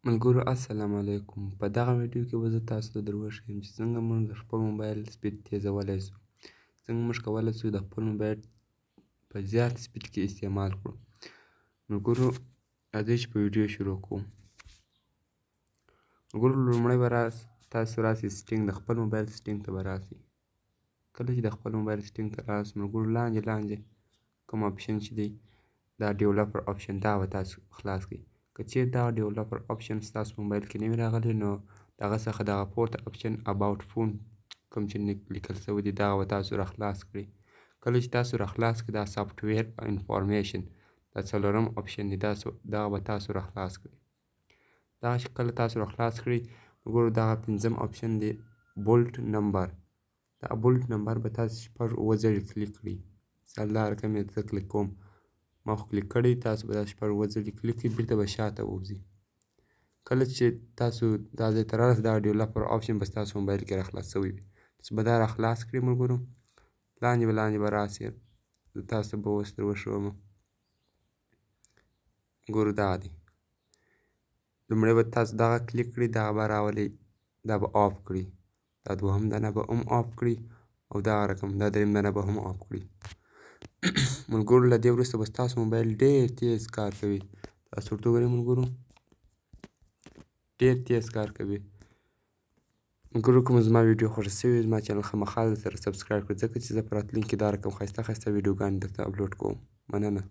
ملګرو السلام علیکم. په دغه ویډیو کې به زه تاسو ته در وښیم چې څنګه موږ د خپل موبایل سپیډ تیزولی سو. څنګه موږ کولی سو د خپل موبایل په زیات سپیډ کې استعمال کړو. ملګرو راځئ چې په ویډیو شروع کړو. ملګرو لومړی به تاسو راسئ سیټینګ، د خپل موبایل سیټینګ ته به راسئ. کله چې د خپل موبایل سیټینګ ته راسئ ملګرو لاندې کوم اپشن چې دی دا ډیولپر اپشن دا به تاسو خلاص کړئ. که چیرې دا ډیولپر اپشن ستاسو موبایل کې نه وي راغلی نو دغه څخه دغه پورته اپشن اباوټ فون کوم چې لیکل شوی دی دغه به تاسو راخلاص کړئ. کله چې تاسو راخلاص کړئ دا سافټویر انفارمیشن دا څلورم اپشن دی دغه به تاسو راخلاص کړئ. دغه چې کله تاسو راخلاص کړئ وګورئ دغه پنځم اپشن دی بولټ نمبر. دا بولټ نمبر به تاسو شپږ اووه ځلې کلیک کړئ. مثال دا رقم یې زه کلیک کوم، ما خو کلیک کړی، تاسو به دا شپږ اووه ځلې کلیک کړئ، بېرته به شاته ووځئ. کله چې تاسو دا ځای ته رارسئ دغه ډیولپر اپشن به ستاسو موبایل کې راخلاص شوی وي. چې به دا راخلاص کړئ ملګرو لاندې به راسئ، زه تاسو ته به اوس در وښوم. ګورو دا دی، لومړی به تاسو دغه کلیک کړئ، دغه به راولئ، دا به آف کړئ، دا دوهم دانه به هم آف کړئ او دغه رقم دا دریم دانه به هم آف کړئ. ملګرو له دې وروسته به ستاسو موبایل ډېر تیز کار کوي. تاسو ورته وګورئ ملګرو ډېر تیز کار کوي. ملګرو کوم زما ویډیو خوښه شوې زما چینل خامخا سره سبسکرایب کړئ ځکه چې زه په راتلونکي کې دا رقم ښایسته ویډیوګانې درته اپلوډ کوم. مننه.